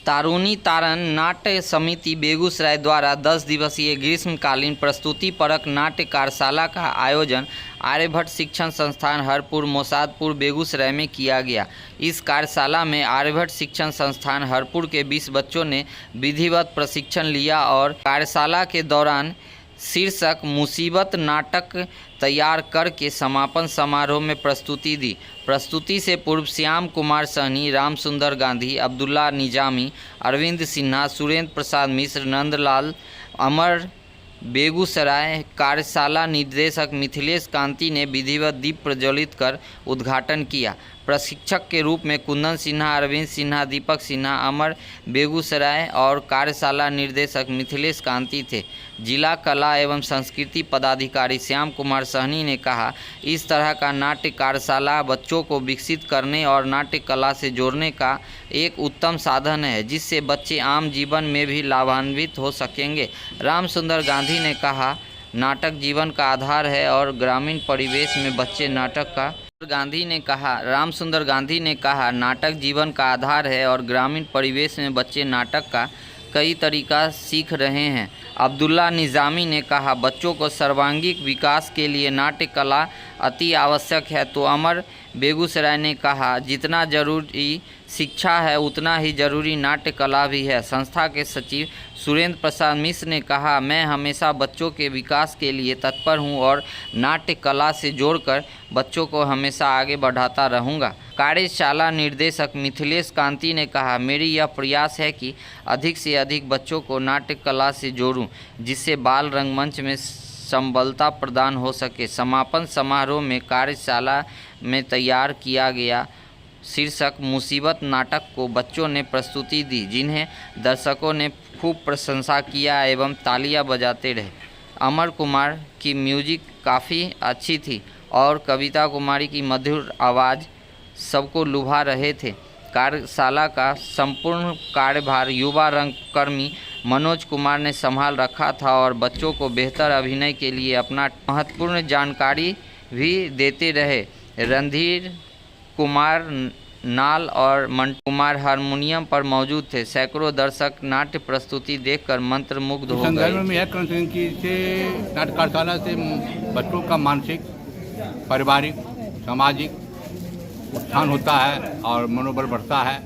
तारुणी तारण नाट्य समिति बेगूसराय द्वारा 10 दिवसीय ग्रीष्मकालीन प्रस्तुति परक नाट्य कार्यशाला का आयोजन आर्यभट्ट शिक्षण संस्थान हरपुर मोसादपुर बेगूसराय में किया गया। इस कार्यशाला में आर्यभट्ट शिक्षण संस्थान हरपुर के 20 बच्चों ने विधिवत प्रशिक्षण लिया और कार्यशाला के दौरान शीर्षक मुसीबत नाटक तैयार करके समापन समारोह में प्रस्तुति दी। प्रस्तुति से पूर्व श्याम कुमार सहनी, रामसुंदर गांधी, अब्दुल्ला निजामी, अरविंद सिन्हा, सुरेंद्र प्रसाद मिश्र, नंदलाल अमर बेगूसराय कार्यशाला निदेशक मिथिलेश कांति ने विधिवत दीप प्रज्वलित कर उद्घाटन किया। प्रशिक्षक के रूप में कुंदन सिन्हा, अरविंद सिन्हा, दीपक सिन्हा, अमर बेगूसराय और कार्यशाला निर्देशक मिथिलेश कांति थे। जिला कला एवं संस्कृति पदाधिकारी श्याम कुमार सहनी ने कहा, इस तरह का नाट्य कार्यशाला बच्चों को विकसित करने और नाट्य कला से जोड़ने का एक उत्तम साधन है, जिससे बच्चे आम जीवन में भी लाभान्वित हो सकेंगे। रामसुंदर गांधी ने कहा, नाटक जीवन का आधार है और ग्रामीण परिवेश में बच्चे नाटक का रामसुंदर गांधी ने कहा, नाटक जीवन का आधार है और ग्रामीण परिवेश में बच्चे नाटक का कई तरीका सीख रहे हैं। अब्दुल्ला निजामी ने कहा, बच्चों को सर्वांगीण विकास के लिए नाट्य कला अति आवश्यक है। तो अमर बेगूसराय ने कहा, जितना जरूरी शिक्षा है उतना ही जरूरी नाट्य कला भी है। संस्था के सचिव सुरेंद्र प्रसाद मिश्र ने कहा, मैं हमेशा बच्चों के विकास के लिए तत्पर हूं और नाट्य कला से जोड़कर बच्चों को हमेशा आगे बढ़ाता रहूंगा। कार्यशाला निर्देशक मिथिलेश कांति ने कहा, मेरी यह प्रयास है कि अधिक से अधिक बच्चों को नाट्य कला से जोड़ूं, जिससे बाल रंगमंच में संबलता प्रदान हो सके। समापन समारोह में कार्यशाला में तैयार किया गया शीर्षक मुसीबत नाटक को बच्चों ने प्रस्तुति दी, जिन्हें दर्शकों ने खूब प्रशंसा किया एवं तालियां बजाते रहे। अमर कुमार की म्यूजिक काफ़ी अच्छी थी और कविता कुमारी की मधुर आवाज़ सबको लुभा रहे थे। कार्यशाला का संपूर्ण कार्यभार युवा रंगकर्मी मनोज कुमार ने संभाल रखा था और बच्चों को बेहतर अभिनय के लिए अपना महत्वपूर्ण जानकारी भी देते रहे। रणधीर कुमार नाल और मंटू कुमार हारमोनियम पर मौजूद थे। सैकड़ों दर्शक नाट्य प्रस्तुति देखकर मंत्रमुग्ध हो गए। में यह नाट्य कार्यशाला से बच्चों का मानसिक, पारिवारिक, सामाजिक उत्थान होता है और मनोबल बढ़ता है।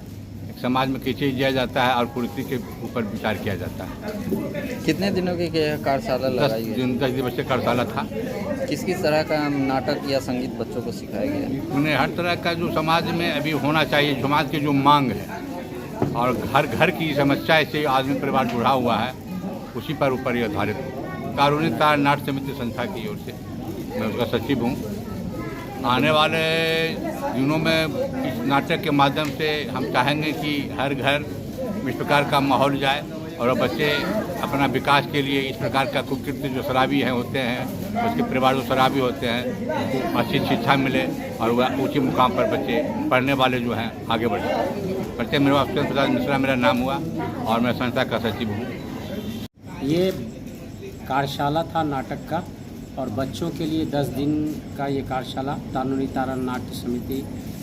एक समाज में कैसे जिया जाता है और कुर्सी के ऊपर विचार किया जाता है। कितने दिनों की कार्यशाला लगाई गई? 10 दिवसीय कार्यशाला था। किस किस तरह का नाटक या संगीत बच्चों को सिखाया गया? उन्हें हर तरह का जो समाज में अभी होना चाहिए, समाज की जो मांग है और घर की समस्या से आदमी परिवार जुड़ा हुआ है, उसी पर ऊपर ही आधारित। तारुणी तारण नाट्य समिति संस्था की ओर से मैं उसका सचिव हूँ। आने वाले दिनों में इस नाटक के माध्यम से हम चाहेंगे कि हर घर इस प्रकार का माहौल जाए और बच्चे अपना विकास के लिए इस प्रकार का कुकृत्य जो शराबी होते हैं, उसके परिवार जो शराबी होते हैं, अच्छी शिक्षा मिले और वह ऊंचे मुकाम पर बच्चे पढ़ने वाले जो हैं आगे बढ़े। बच्चे मेरा सुरेंद्र प्रसाद मिश्रा मेरा नाम हुआ और मैं संस्था का सचिव हूँ। ये कार्यशाला था नाटक का और बच्चों के लिए 10 दिन का ये कार्यशाला तारुणी तारण नाट्य समिति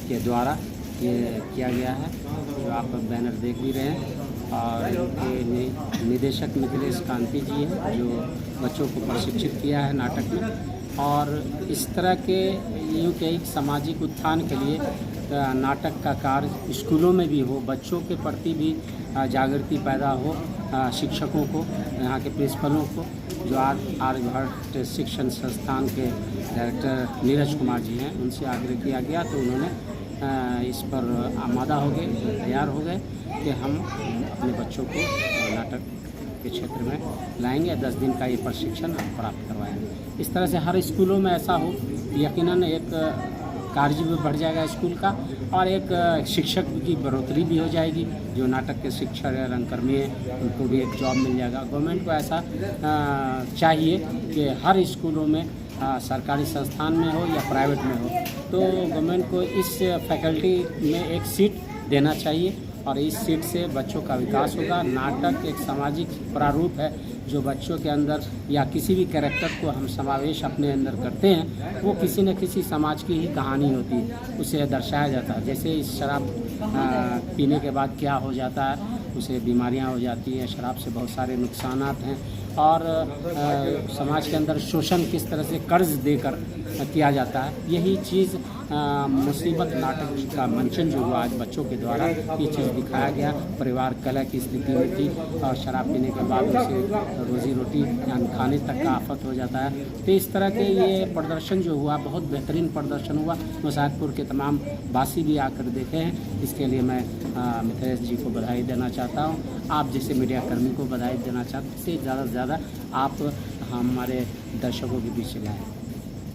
के द्वारा ये किया गया है, जो आप बैनर देख भी रहे हैं। और इनके निदेशक मिथिलेश कांति जी हैं, जो बच्चों को प्रशिक्षित किया है नाटक में। और इस तरह के यूँ के एक सामाजिक उत्थान के लिए नाटक का कार्य स्कूलों में भी हो, बच्चों के प्रति भी जागृति पैदा हो। शिक्षकों को, यहाँ के प्रिंसिपलों को, जो आर्यभट्ट शिक्षण संस्थान के डायरेक्टर नीरज कुमार जी हैं, उनसे आग्रह किया गया तो उन्होंने इस पर आमादा हो गए, तैयार हो गए कि हम अपने बच्चों को नाटक के क्षेत्र में लाएंगे। 10 दिन का ये प्रशिक्षण प्राप्त करवाएंगे। इस तरह से हर स्कूलों में ऐसा हो, यकीनन एक कार्य भी बढ़ जाएगा स्कूल का और एक शिक्षक की बढ़ोतरी भी हो जाएगी। जो नाटक के शिक्षक या रंगकर्मी हैं, उनको भी एक जॉब मिल जाएगा। गवर्नमेंट को ऐसा चाहिए कि हर स्कूलों में, सरकारी संस्थान में हो या प्राइवेट में हो, तो गवर्नमेंट को इस फैकल्टी में एक सीट देना चाहिए और इस सीट से बच्चों का विकास होगा। नाटक एक सामाजिक प्रारूप है जो बच्चों के अंदर या किसी भी कैरेक्टर को हम समावेश अपने अंदर करते हैं, वो किसी न किसी समाज की ही कहानी होती है, उसे दर्शाया जाता है। जैसे इस शराब पीने के बाद क्या हो जाता है, उसे बीमारियां हो जाती हैं। शराब से बहुत सारे नुकसानात हैं और समाज के अंदर शोषण किस तरह से कर्ज देकर किया जाता है, यही चीज़ मुसीबत नाटक का मंचन जो हुआ आज बच्चों के द्वारा, ये चीज़ दिखाया गया। परिवार कलह की स्थिति में थी और शराब पीने के बाद उसे रोजी रोटी खाने तक का आफत हो जाता है। तो इस तरह के ये प्रदर्शन जो हुआ बहुत बेहतरीन प्रदर्शन हुआ। मोसादपुर के तमाम वासी भी आकर देखे हैं, इसके लिए मैं मिथिलेश जी को बधाई देना चाहता हूँ। आप जैसे मीडिया कर्मी को बधाई देना चाहते हैं। ज़्यादा से ज़्यादा आप हमारे दर्शकों के बीच लाएँ।